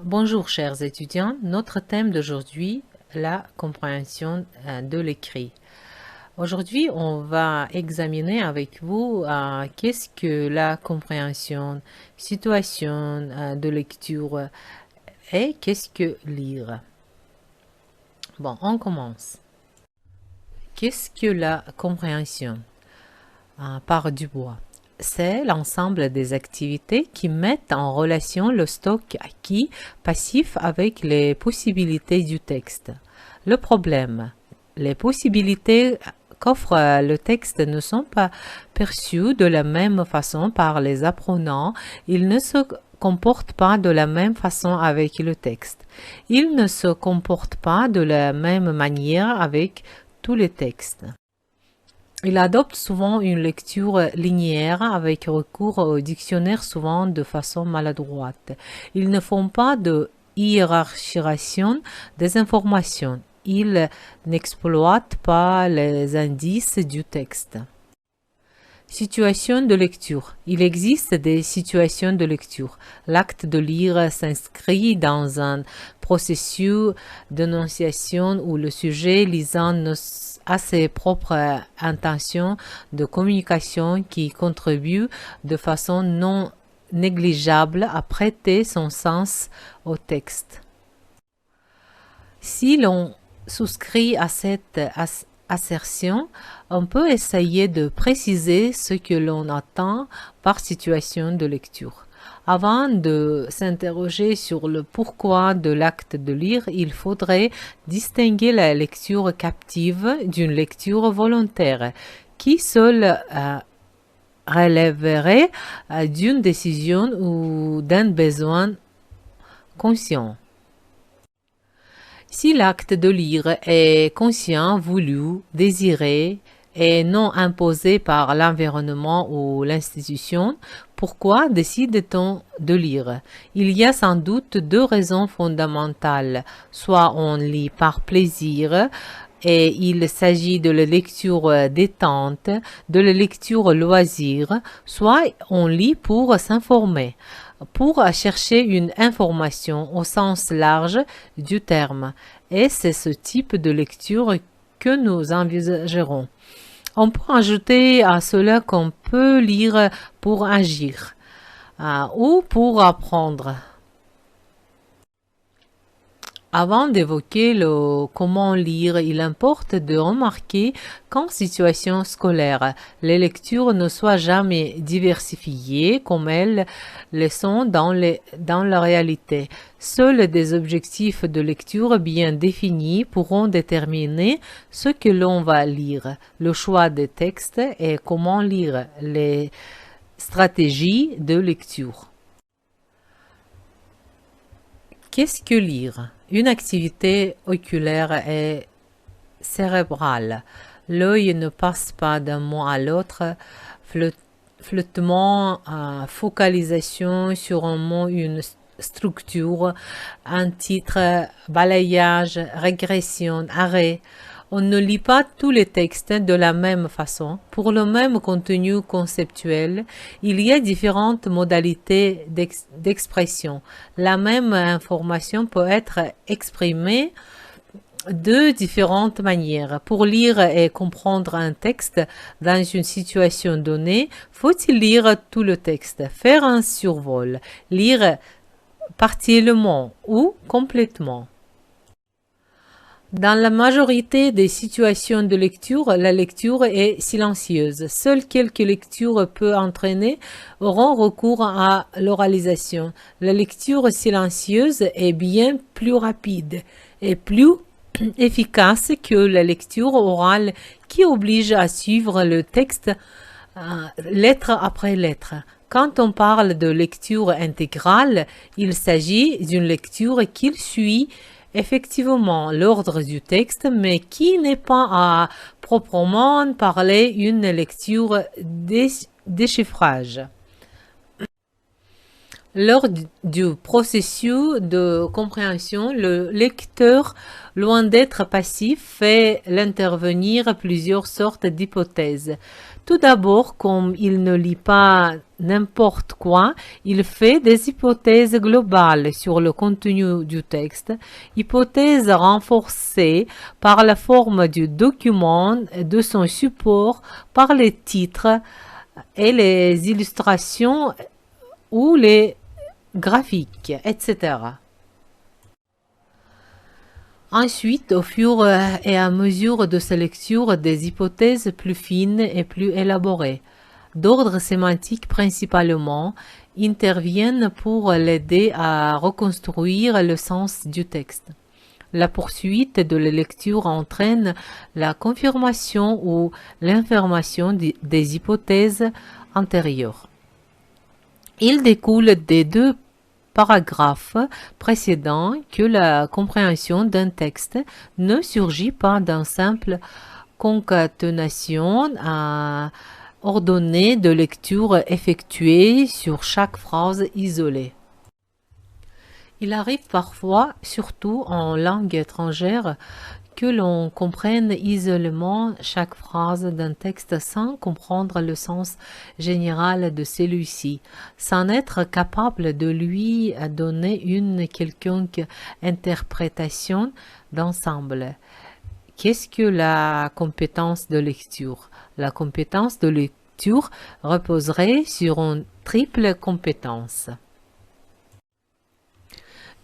Bonjour chers étudiants, notre thème d'aujourd'hui, la compréhension de l'écrit. Aujourd'hui, on va examiner avec vous qu'est-ce que la compréhension, situation de lecture et qu'est-ce que lire. Bon, on commence. Qu'est-ce que la compréhension? Par Dubois. C'est l'ensemble des activités qui mettent en relation le stock acquis passif avec les possibilités du texte. Le problème, les possibilités qu'offre le texte ne sont pas perçues de la même façon par les apprenants. Ils ne se comportent pas de la même façon avec le texte. Ils ne se comportent pas de la même manière avec tous les textes. Il adopte souvent une lecture linéaire avec recours au dictionnaire souvent de façon maladroite. Ils ne font pas de hiérarchisation des informations. Ils n'exploitent pas les indices du texte. Situation de lecture. Il existe des situations de lecture. L'acte de lire s'inscrit dans un processus d'énonciation où le sujet lisant a ses propres intentions de communication qui contribuent de façon non négligeable à prêter son sens au texte. Si l'on souscrit à cette assertion, on peut essayer de préciser ce que l'on attend par situation de lecture. Avant de s'interroger sur le pourquoi de l'acte de lire, il faudrait distinguer la lecture captive d'une lecture volontaire, qui seule relèverait d'une décision ou d'un besoin conscient. Si l'acte de lire est conscient, voulu, désiré et non imposé par l'environnement ou l'institution, pourquoi décide-t-on de lire? Il y a sans doute deux raisons fondamentales. Soit on lit par plaisir, et il s'agit de la lecture détente, de la lecture loisir, soit on lit pour s'informer, pour chercher une information au sens large du terme. Et c'est ce type de lecture que nous envisagerons. On peut ajouter à cela qu'on peut lire pour agir ou pour apprendre. Avant d'évoquer le comment lire, il importe de remarquer qu'en situation scolaire, les lectures ne soient jamais diversifiées comme elles le sont dans la réalité. Seuls des objectifs de lecture bien définis pourront déterminer ce que l'on va lire, le choix des textes et comment lire, les stratégies de lecture. Qu'est-ce que lire? Une activité oculaire et cérébrale. L'œil ne passe pas d'un mot à l'autre. Flottement, focalisation sur un mot, une structure, un titre, balayage, régression, arrêt. On ne lit pas tous les textes de la même façon. Pour le même contenu conceptuel, il y a différentes modalités d'expression. La même information peut être exprimée de différentes manières. Pour lire et comprendre un texte dans une situation donnée, faut-il lire tout le texte, faire un survol, lire partiellement ou complètement? Dans la majorité des situations de lecture, la lecture est silencieuse. Seules quelques lectures peu entraînées auront recours à l'oralisation. La lecture silencieuse est bien plus rapide et plus efficace que la lecture orale qui oblige à suivre le texte lettre après lettre. Quand on parle de lecture intégrale, il s'agit d'une lecture qui suit effectivement l'ordre du texte, mais qui n'est pas à proprement parler une lecture déchiffrage. Lors du processus de compréhension, le lecteur, loin d'être passif, fait l'intervenir plusieurs sortes d'hypothèses. Tout d'abord, comme il ne lit pas n'importe quoi, il fait des hypothèses globales sur le contenu du texte, hypothèses renforcées par la forme du document, de son support, par les titres et les illustrations ou les graphiques, etc. Ensuite, au fur et à mesure de sa lecture, des hypothèses plus fines et plus élaborées, d'ordre sémantique principalement, interviennent pour l'aider à reconstruire le sens du texte. La poursuite de la lecture entraîne la confirmation ou l'information des hypothèses antérieures. Il découle des deux paragraphes précédents que la compréhension d'un texte ne surgit pas d'une simple concaténation ordonnée de lecture effectuée sur chaque phrase isolée. Il arrive parfois, surtout en langue étrangère, que l'on comprenne isolément chaque phrase d'un texte sans comprendre le sens général de celui-ci, sans être capable de lui donner une quelconque interprétation d'ensemble. Qu'est-ce que la compétence de lecture? La compétence de lecture reposerait sur une triple compétence.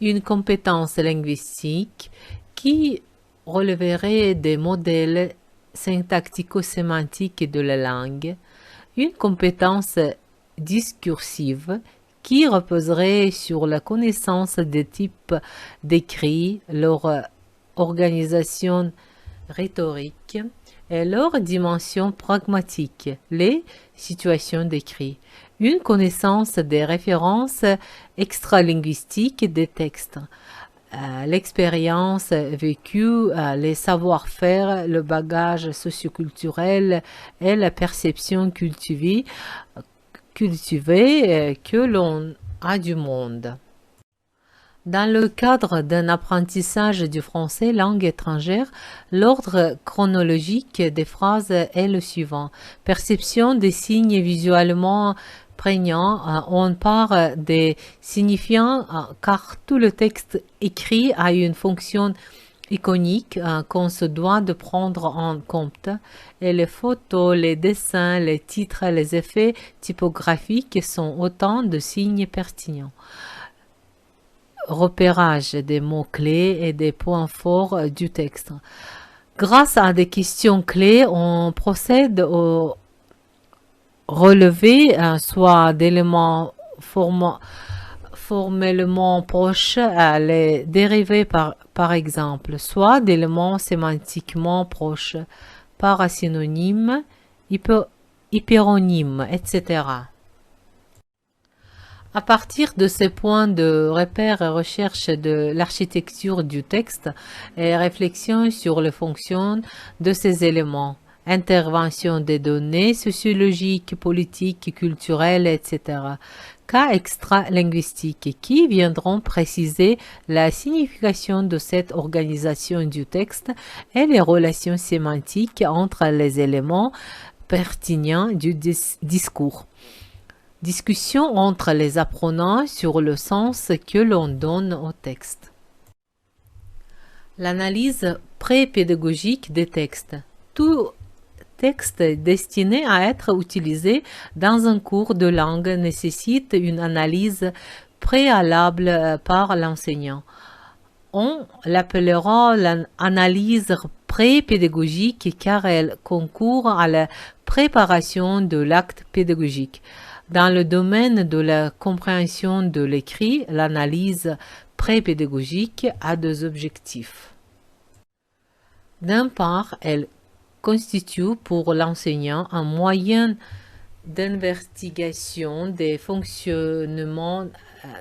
Une compétence linguistique qui releverait des modèles syntactico-sémantiques de la langue, une compétence discursive qui reposerait sur la connaissance des types d'écrits, leur organisation rhétorique et leur dimension pragmatique, les situations d'écrit, une connaissance des références extralinguistiques des textes, l'expérience vécue, les savoir-faire, le bagage socioculturel et la perception cultivée que l'on a du monde. Dans le cadre d'un apprentissage du français langue étrangère, l'ordre chronologique des phrases est le suivant. Perception des signes visuellement prégnants. On part des signifiants car tout le texte écrit a une fonction iconique qu'on se doit de prendre en compte. Et les photos, les dessins, les titres, les effets typographiques sont autant de signes pertinents. Repérage des mots-clés et des points forts du texte. Grâce à des questions clés, on procède au relevé soit d'éléments formellement proches à les dérivés par exemple, soit d'éléments sémantiquement proches par synonyme, hyperonyme, etc. À partir de ces points de repère et recherche de l'architecture du texte et réflexion sur les fonctions de ces éléments, intervention des données sociologiques, politiques, culturelles, etc., cas extra-linguistiques qui viendront préciser la signification de cette organisation du texte et les relations sémantiques entre les éléments pertinents du discours. Discussion entre les apprenants sur le sens que l'on donne au texte. L'analyse pré-pédagogique des textes. Tout texte destiné à être utilisé dans un cours de langue nécessite une analyse préalable par l'enseignant. On l'appellera l'analyse pré-pédagogique car elle concourt à la préparation de l'acte pédagogique. Dans le domaine de la compréhension de l'écrit, l'analyse pré-pédagogique a deux objectifs. D'un part, elle constitue pour l'enseignant un moyen d'investigation des fonctionnements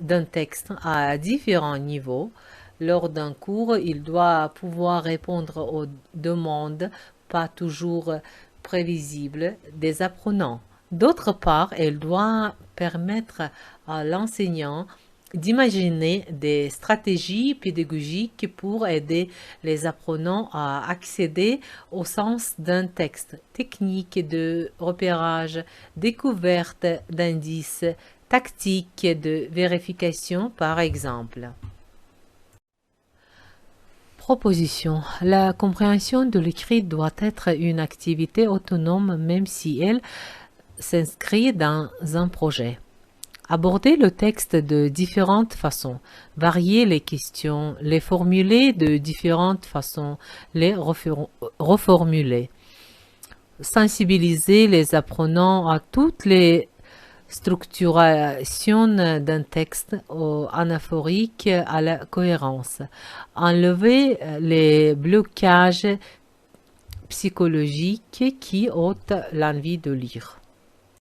d'un texte à différents niveaux. Lors d'un cours, il doit pouvoir répondre aux demandes pas toujours prévisibles des apprenants. D'autre part, elle doit permettre à l'enseignant d'imaginer des stratégies pédagogiques pour aider les apprenants à accéder au sens d'un texte, technique de repérage, découverte d'indices, tactique de vérification par exemple. Proposition. La compréhension de l'écrit doit être une activité autonome même si elle s'inscrit dans un projet. Aborder le texte de différentes façons, varier les questions, les formuler de différentes façons, les reformuler. Sensibiliser les apprenants à toutes les structurations d'un texte anaphorique à la cohérence. Enlever les blocages psychologiques qui ôtent l'envie de lire.